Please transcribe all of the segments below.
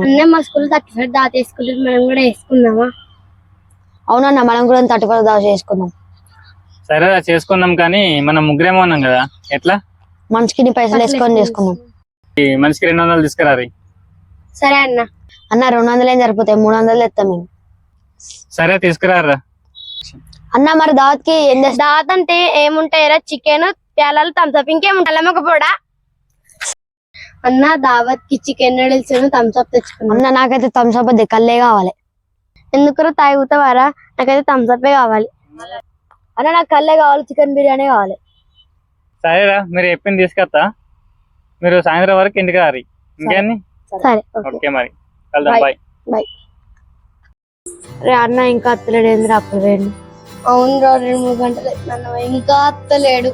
అన్న మా స్కూల్ 35 దాత వేసుకుంటుంది, మనం కూడా వేసుకుందామా? అవునన్నా, మనం కూడా 35 దాకా చేసుకుందాం. సరే చేసుకుందాం, కానీ మనం ముగ్గురేమో ఉన్నాం కదా, ఎట్లా? మనిషికి పైసలు వేసుకొని చేసుకుందాం. మనిషికి 200 తీసుకురారి. సరే అన్న. 200 ఏం సరిపోతాయి, 300 తెస్తాం మేము. సరే తీసుకురారా అన్న. మరి దావత్ కి ఏం చేస్తా? దావత్ అంటే ఏముంటాయిరా? Chicken, ప్యాలాలు, Thums Up, ఇంకేముంటా మొక్కపోడా? అన్న దావత్ కి చికెన్ నూడిల్స్ థమ్స్అప్ తెచ్చుకున్నా. అన్న నాకైతే థమ్స్అప్ కల్లే కావాలి. ఎందుకు తాగుతావారా? నాకైతే థమ్స్అప్ కావాలి. అన్న నాకు కల్లే కావాలి, చికెన్ బిర్యానీ కావాలి. సరేరా, మీరు చెప్పింది తీసుకొస్తా. మీరు సాయంత్రం వరకు ఇంటికి రారి. ఇంకేంది? సరే ఓకే, మరి వెళ్దాం. Bye bye. రే అన్న, ఇంకా అత్తలేడు ఏంది అప్పుడు వేయండి. అవును రా, 2-3 గంటలు నన్ను ఇంకా అత్తలేడు.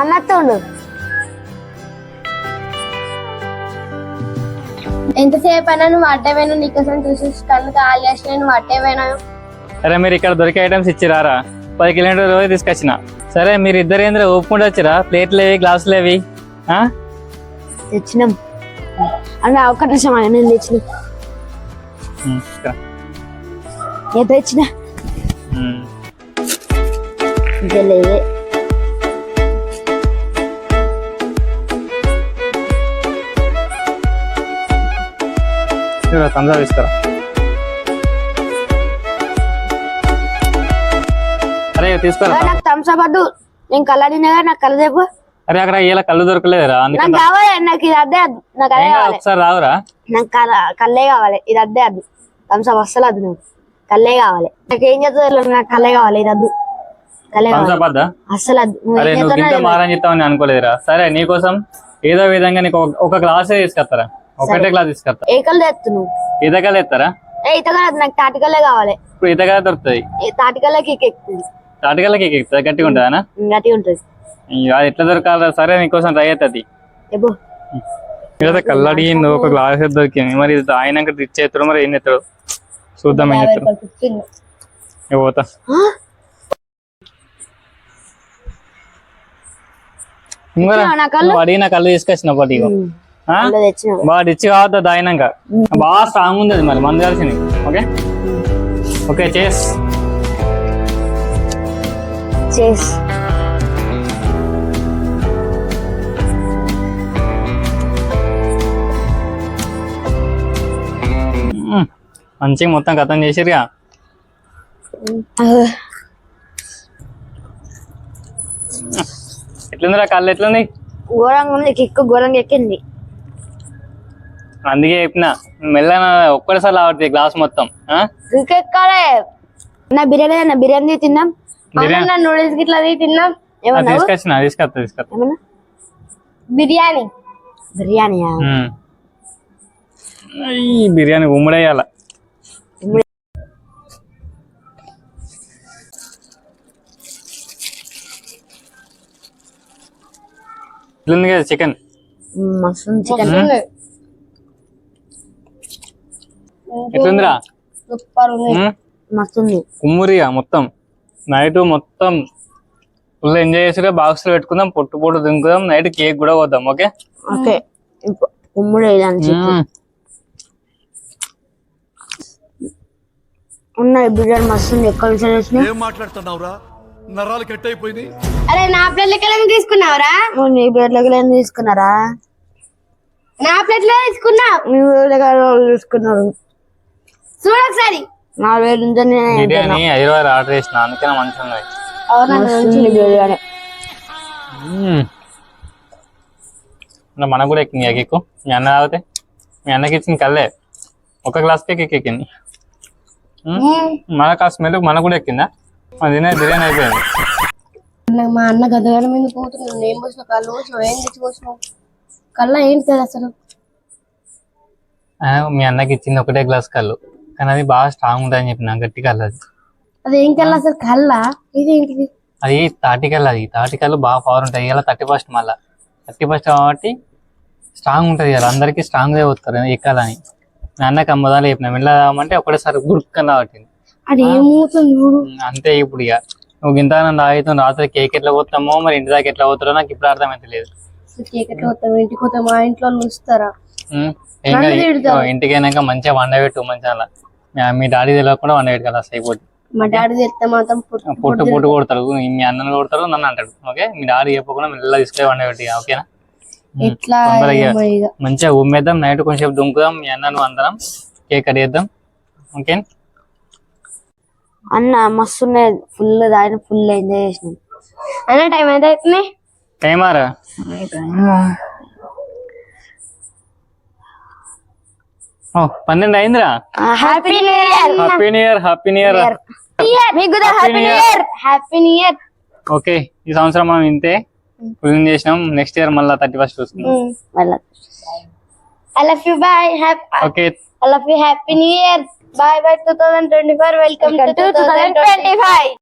అన్నతో ఉండు. ఎంతసేపు అయినా నువ్వు అడ్డవేనా? నీకోసం చూసి కళ్ళు కాల్ చేసిన నువ్వు అడ్డవేనా? సరే, మీరు ఇక్కడ దొరికే ఐటమ్స్ ఇచ్చిరారా? 10 కిలోమీటర్ల రోజు తీసుకొచ్చిన. సరే, మీరు ఇద్దరు ఏంద్ర ఒప్పుకుంటూ వచ్చిరా? ప్లేట్లు ఏవి, గ్లాసులు ఏవి? తెచ్చినాం అన్న. ఒక్క నిమిషం అన్న, నేను తెచ్చిన. ఏ తెచ్చిన ఇంకెళ్ళేదే. తొందరగా తీసుకురా. అరే తీసుకురా. నాకు థమ్స్అప్ వద్దు, నేను కళ్ళడినా నాకు కళ్ళ చెప్పు. అరే అక్కడ ఇలా కళ్ళు దొరకలేదురా, నాకు కావాలి. నాకు ఇది అద్దే అద్దు, నాకు అదే కావాలి. ఒకసారి రావురా? నాకు కళ్ళే కావాలి, ఇది అద్దే అద్దు. థమ్స్అప్ అస్సలు అద్దు, నాకు కళ్ళే కావాలి. నాకు ఏం చేస్తుంది, నాకు కళ్ళే కావాలి, ఇది అద్దు. కళ్ళే కావాలి అస్సలు అద్దు. అరే నువ్వు ఇంత మారని చెప్తావని అనుకోలేదురా. సరే, నీకోసం ఏదో విధంగా నీకు ఒక గ్లాసే తీసుకొస్తారా? ఒకటే గ్లాస్ తీసుకొస్తా. ఏ కళ్ళు తెత్తు నువ్వు? ఈతకాయలు ఎత్తారా? ఈతకాయ నాకు తాటికల్లే కావాలి. ఇప్పుడు ఈతకాయ దొరుకుతుంది. తాటికల్లకి ఎక్కుతుంది. తాటికల్లకి ఎక్కుతుంది, గట్టిగా ఉంటుందా? గట్టిగా ఉంటుంది. అది ఎట్లా దొరకాలరా? సరే, నీకోసం ట్రై అవుతుంది. కళ్ళడి నువ్వు ఒక గ్లాస్ దొరికింది. మరి ఇది తాగినాక ఇచ్చేస్తాడు, మరి ఏం చేస్తాడు చూద్దాం. ఏం చేస్తాడు పోతా. అడిగిన కళ్ళు తీసుకొచ్చిన పట్టి బాగా రిచ్ కావద్దా తాగినాక. బాగా స్ట్రాంగ్ ఉంది అది, మరి మందు కలిసింది. ఓకే ఓకే, చేస్ మంచిగా మొత్తం కథం చేసిరుగా. ఎట్లుందిరా కళ్ళు? ఎట్లుంది? ఘోరంగా ఉంది, కిక్కు ఘోరంగా ఎక్కింది. అందుకే చెప్పిన మెల్లన ఒక్కసారి లావుతుంది గ్లాస్ మొత్తం. ఎక్కాలే నా బిర్యానీ. అన్న బిర్యానీ తిన్నాం, నూడిల్స్ గిట్లా తిన్నాం. తీసుకొస్తా. బిర్యానీ బిర్యానీ ఉమ్మడేయాల. ఎట్లుంది కదా చికెన్? మస్తు చికెన్. ఎట్లుందిరా? సూపర్ ఉంది, మస్తుంది. కుమ్మురిగా మొత్తం నైట్ మొత్తం ఫుల్ ఎంజాయ్ చేసి బాక్స్ లో పెట్టుకుందాం, పొట్టు తింకుదాం. నైట్ కేక్ కూడా పోద్దాం. Okay okay. కుమ్ముడు ఉన్నాయి. బిర్యానీ మస్తుంది. ఎక్కడ నుంచి మాట్లాడుతున్నావురా? నరాలు కట్ అయిపోయింది. అరే నా ప్లేట్లకి తీసుకున్నావురా? నీ ప్లేట్లకి తీసుకున్నారా? నా ప్లేట్లో తీసుకున్నా, మీ తీసుకున్నారు. చూడు ఒకసారి. 4000 నుంచి బిర్యానీ 5 ఆర్డర్ చేసిన, అందుకనే మంచిగా బిర్యానీ. మనకు కూడా ఎక్కింది కేక్. మీ అన్న తాగితే మీ అన్నకి ఇచ్చింది కల్లే ఒక గ్లాస్ కేక్ ఎక్కింది. మనకు ఆ స్మెల్ మనకు కూడా ఎక్కిందా? అది తినే బిర్యానీ అయిపోయింది. మా అన్న గదగడ మీద పోతున్నాడు. నేను పోసిన కళ్ళు పోసినావు, ఏం తెచ్చిపోసినావు? కళ్ళ ఏంటి కదా అసలు? మీ అన్నకి ఇచ్చింది ఒకటే గ్లాస్ కళ్ళు, కానీ అది బాగా స్ట్రాంగ్ ఉంటుంది అని చెప్పిన. గట్టి కళ్ళు అది. అదేం కళ్ళు అసలు? కళ్ళ ఇదేంటిది? అది తాటికల్లు. అది తాటికల్లు బాగా పవర్ ఉంటాయి. ఇలా 31 మళ్ళా 31 కాబట్టి స్ట్రాంగ్ ఉంటుంది కదా. అందరికి స్ట్రాంగ్ గా పోతారు ఎక్కాలని. మీ అన్నకి అమ్మదాలు చెప్పిన వెళ్ళదామంటే ఒకటేసారి గురుక్కని రావట్టింది. అంతే. ఇప్పుడు ఇక నువ్వు ఇంత తాగుతావు, రాత్రి కేక్ ఎట్లా పోతామో మరి ఇంటి దాకా ఎట్లా పోతారో నాకు ఇప్పుడు అర్థమైతే లేదు. కేక్ ఎట్లా పోతాం ఇంటికి పోతాం మా ఇంట్లో వాళ్ళు చూస్తారా? ఏం కాదు, నన్ను తిడతారు. ఇంటికి అయినాక మంచిగా వండబెట్టు మంచిగా అలా. మీ డాడీ తెలియకుండా వండబెట్టు కదా అయిపోద్ది. మా డాడీ తెస్తే మాత్రం పొట్టు కొడతారు, మీ అన్నలు కొడతారు, నన్ను అంటాడు. ఓకే, మీ డాడీ చెప్పకుండా మెల్లగా తీసుకొని వండబెట్టి ఓకేనా? ఎట్లా తొందరగా ఏమో ఇక. మంచిగా ఉమ్మేద్దాం, నైట్ కొంచెం దుంకుదాం, మీ అన్నను అందరం కేక్ కట్ చేద్దాం. ఓకే అన్న మస్తు ఉన్నాయి, ఫుల్ దాని ఫుల్ ఎంజాయ్ చేసినాం. అన్న టైం ఎంత అవుతుంది? టైమారా 12 అయిందిరా. Happy new year. Happy new year, happy new year. మీకు కూడా happy new year. Happy new year. Okay, ఈ సంవత్సరం మనం ఇంతే ఫుల్ చేసినాం. నెక్స్ట్ ఇయర్ మళ్ళీ 31st వస్తుంది. మళ్ళా I love you. Bye. Okay, I love you. Happy New Year. Bye bye 2024. Welcome to 2025.